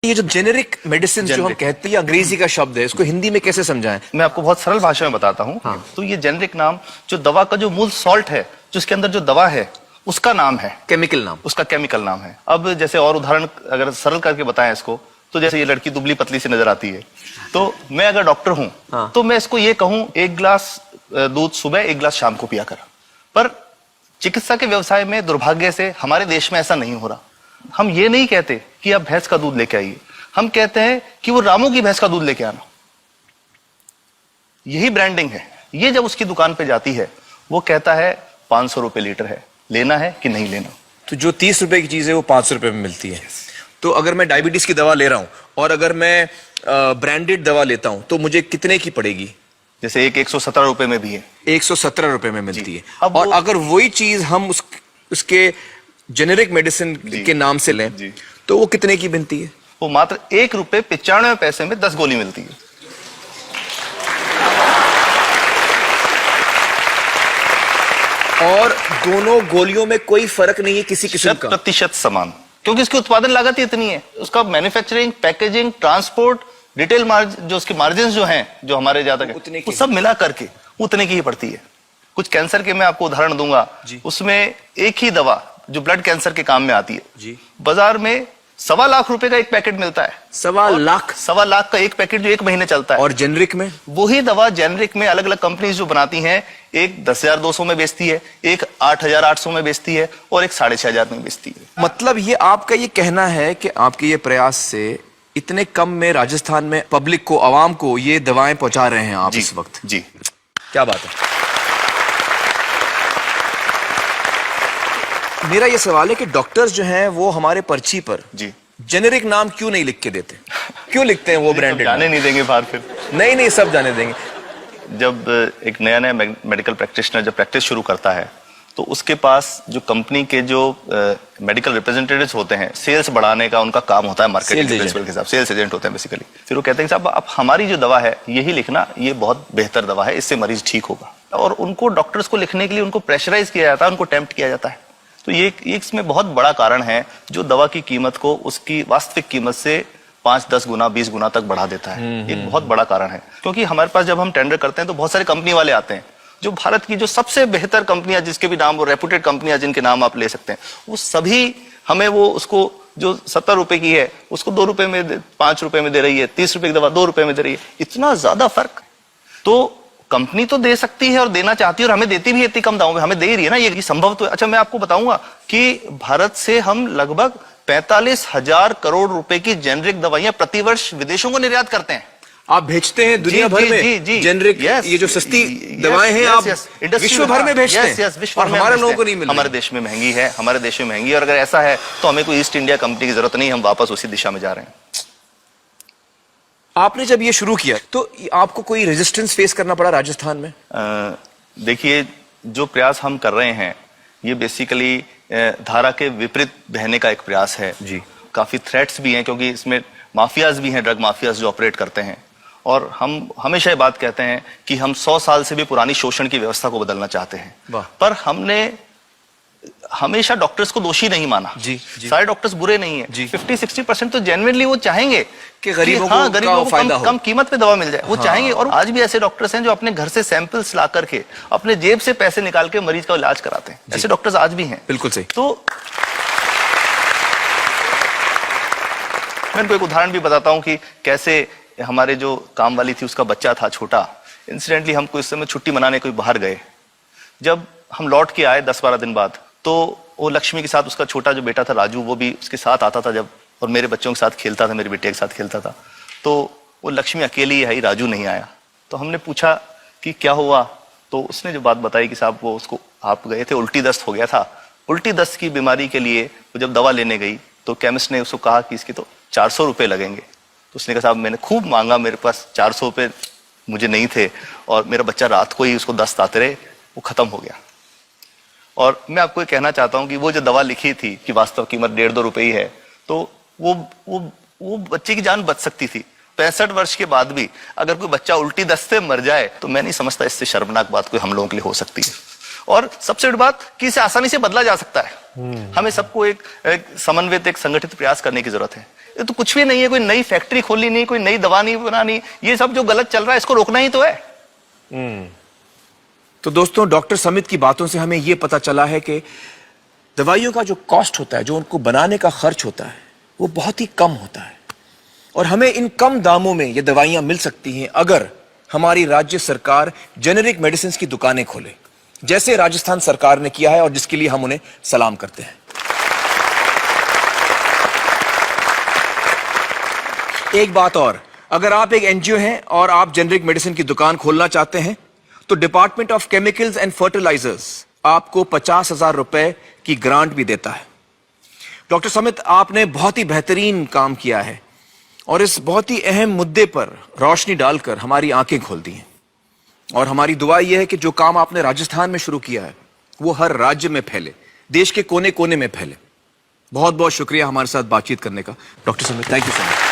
ये जो generic medicine जो हम कहते हैं, अंग्रेजी का शब्द है, इसको हिंदी में कैसे समझाएं? मैं आपको बहुत सरल भाषा में बताता हूँ। हाँ। तो ये जेनेरिक नाम जो दवा का जो मूल सॉल्ट है, जो इसके अंदर जो दवा है, उसका नाम है, केमिकल नाम, उसका केमिकल नाम है। अब जैसे और उदाहरण अगर सरल करके बताएं इसको, तो जैसे ये लड़की दुबली पतली से नजर आती है, तो मैं अगर डॉक्टर हूं, हाँ। तो मैं इसको ये कहूं 1 गिलास दूध सुबह 1 गिलास शाम को पिया कर। पर चिकित्सा के व्यवसाय में दुर्भाग्य से हमारे देश में ऐसा नहीं हो रहा। हम ये नहीं कहते कि आप भैंस का दूध लेके आइए, हम कहते हैं कि वो रामू की भैंस का दूध लेके आना। यही ब्रांडिंग है। ये जब उसकी दुकान पे जाती है, वो कहता है 500 रुपए लीटर है, लेना है कि नहीं लेना। तो जो 30 रुपए की चीज है वो 500 रुपए में मिलती है। तो अगर मैं डायबिटीज की दवा ले रहा हूं और अगर मैं ब्रांडेड दवा लेता हूं तो मुझे कितने की पड़ेगी? जैसे एक 117 रुपए में भी है, 117 रुपए में मिलती है। अब और अगर वही चीज हम उसके जेनेरिक मेडिसिन के नाम से लें तो वो कितने की बनती है? वो मात्र 1 रुपए 95 पैसे में 10 गोली मिलती है। और दोनों गोलियों में कोई फर्क नहीं है किसी किस्म का? 100% समान, क्योंकि इसकी उत्पादन लागत ही इतनी है। उसका manufacturing, packaging, transport, retail margin, जो उसके मार्जिन जो हैं, जो हमारे ज्यादा वो सब मिला करके उतने की ही पड़ती है। कुछ कैंसर के मैं आपको उदाहरण दूंगा, उसमें एक ही दवा जो ब्लड कैंसर के काम में आती है, बाजार में 1.25 लाख रुपए का एक पैकेट मिलता है। 1.25 लाख का एक पैकेट जो 1 महीने चलता है। और जेनरिक में वही दवा जेनरिक में अलग अलग कंपनीज जो बनाती हैं, एक 10,200 में बेचती है, एक 8,800 में बेचती है और एक 6,500 में बेचती है। मतलब ये आपका ये कहना है कि आपके ये प्रयास से इतने कम में राजस्थान में पब्लिक को, आवाम को ये दवाएं पहुंचा रहे हैं आप इस वक्त? जी, क्या बात है। मेरा ये सवाल है कि डॉक्टर्स जो हैं वो हमारे पर्ची पर जेनेरिक नाम क्यों नहीं लिख के देते? क्यों लिखते हैं वो ब्रांडेड? जाने नहीं देंगे बाहर फिर? नहीं, सब जाने देंगे। जब एक नया मेडिकल प्रैक्टिशनर जब प्रैक्टिस शुरू करता है, तो उसके पास जो कंपनी के जो मेडिकल रिप्रेजेंटेटिव्स होते हैं, सेल्स बढ़ाने का उनका काम होता है, मार्केटिंग प्रिंसिपल के हिसाब, सेल्स एजेंट होते हैं बेसिकली। फिर वो कहते हैं साहब आप हमारी जो दवा है यही लिखना, ये बहुत बेहतर दवा है, इससे मरीज ठीक होगा। और उनको डॉक्टर्स को लिखने के लिए उनको प्रेशराइज किया जाता है, उनको टेम्प्ट किया जाता है। तो ये इसमें बहुत बड़ा कारण है जो दवा की कीमत को उसकी वास्तविक कीमत से 5, 10 गुना, 20 गुना तक बढ़ा देता है। एक बहुत बड़ा कारण है, क्योंकि हमारे पास जब हम टेंडर करते हैं तो बहुत सारे कंपनी वाले आते हैं, जो भारत की जो सबसे बेहतर कंपनियां, जिसके भी नाम, वो रेपुटेड कंपनियां जिनके नाम आप ले सकते हैं, वो सभी हमें वो उसको जो 70 रुपए की है उसको 2 रुपए में, 5 रुपए में दे रही है। 30 रुपए की दवा 2 रुपए में दे रही है। इतना ज्यादा फर्क। तो कंपनी तो दे सकती है और देना चाहती है, और हमें देती भी है इतनी कम दामों में, हमें दे ही रही है ना, ये संभव तो है। अच्छा, मैं आपको बताऊंगा कि भारत से हम लगभग 45,000 करोड़ रुपए की जेनरिक दवाइयां प्रतिवर्ष विदेशों को निर्यात करते हैं। आप भेजते हैं दुनिया भर में जेनरिक, ये जो सस्ती दवाएं हैं आप विश्व भर में भेजते हैं, और हमारे लोगों को नहीं मिल रही। हमारे देश में महंगी है, हमारे देश में महंगी है। और अगर ऐसा है तो हमें कोई ईस्ट इंडिया कंपनी की जरूरत नहीं, हम वापस उसी दिशा में जा रहे हैं। आपने जब ये शुरू किया तो आपको कोई रेजिस्टेंस फेस करना पड़ा राजस्थान में? देखिए, जो प्रयास हम कर रहे हैं ये बेसिकली धारा के विपरीत बहने का एक प्रयास है जी। काफी थ्रेट्स भी हैं, क्योंकि इसमें माफियाज भी हैं, ड्रग माफियाज जो ऑपरेट करते हैं। और हम हमेशा ये बात कहते हैं कि हम 100 साल से भी पुरानी शोषण की व्यवस्था को बदलना चाहते हैं, पर हमने हमेशा डॉक्टर्स को दोषी नहीं माना। सारे डॉक्टर्स बुरे नहीं है। 50-60% तो जेन्युइनली वो चाहेंगे कि गरीबों को कम कीमत पे दवा मिल जाए, वो चाहेंगे। और आज भी ऐसे डॉक्टर्स हैं जो अपने घर से सैंपल्स ला करके अपने जेब से पैसे निकाल के मरीज का इलाज कराते हैं। ऐसे डॉक्टर्स आज भी हैं। बिल्कुल सही। तो मैं इनको एक उदाहरण भी बताता हूँ कि कैसे हमारे जो काम वाली थी, उसका बच्चा था छोटा। इंसिडेंटली हम इस समय छुट्टी मनाने कोई बाहर गए। जब हम लौट के आए 10-12 दिन बाद, तो वो लक्ष्मी के साथ उसका छोटा जो बेटा था राजू, वो भी उसके साथ आता था जब, और मेरे बच्चों के साथ खेलता था, मेरे बेटे के साथ खेलता था। तो वो लक्ष्मी अकेली आई, राजू नहीं आया। तो हमने पूछा कि क्या हुआ, तो उसने जो बात बताई कि साहब वो उसको, आप गए थे, उल्टी दस्त हो गया था। उल्टी दस्त की बीमारी के लिए वो जब दवा लेने गई तो केमिस्ट ने उसको कहा कि इसके तो 400 रुपये लगेंगे। तो उसने कहा साहब मैंने खूब मांगा, मेरे पास 400 रुपये मुझे नहीं थे, और मेरा बच्चा रात को ही उसको दस्त आते रहे, वो खत्म हो गया। और मैं आपको ये कहना चाहता हूं कि वो जो दवा लिखी थी कि वास्तव कीमत 1.5-2 रुपए ही है, तो वो बच्चे की जान बच सकती थी। 65 वर्ष के बाद भी अगर कोई बच्चा उल्टी दस्त से मर जाए तो मैं नहीं समझता इससे शर्मनाक बात कोई हम लोगों के लिए हो सकती है। और सबसे बड़ी बात कि इसे आसानी से बदला जा सकता है। हमें सबको एक समन्वित, एक संगठित प्रयास करने की जरूरत है। ये तो कुछ भी नहीं है, कोई नई फैक्ट्री खोलनी नहीं, कोई नई दवा नहीं बनानी, ये सब जो गलत चल रहा है इसको रोकना ही तो है। तो दोस्तों, डॉक्टर समित की बातों से हमें यह पता चला है कि दवाइयों का जो कॉस्ट होता है, जो उनको बनाने का खर्च होता है, वो बहुत ही कम होता है और हमें इन कम दामों में ये दवाइयां मिल सकती हैं अगर हमारी राज्य सरकार जेनेरिक मेडिसिन की दुकानें खोले, जैसे राजस्थान सरकार ने किया है और जिसके लिए हम उन्हें सलाम करते हैं। एक बात और, अगर आप एक एनजीओ हैं और आप जेनेरिक मेडिसिन की दुकान खोलना चाहते हैं तो department of chemicals and fertilizers आपको 50,000 रुपए की ग्रांट भी देता है। डॉक्टर समित, आपने बहुत ही बेहतरीन काम किया है और इस बहुत ही अहम मुद्दे पर रोशनी डालकर हमारी आंखें खोल दी हैं और हमारी दुआ यह है कि जो काम आपने राजस्थान में शुरू किया है वो हर राज्य में फैले, देश के कोने कोने में फैले। बहुत बहुत शुक्रिया हमारे साथ बातचीत करने का doctor Samit, thank you so much.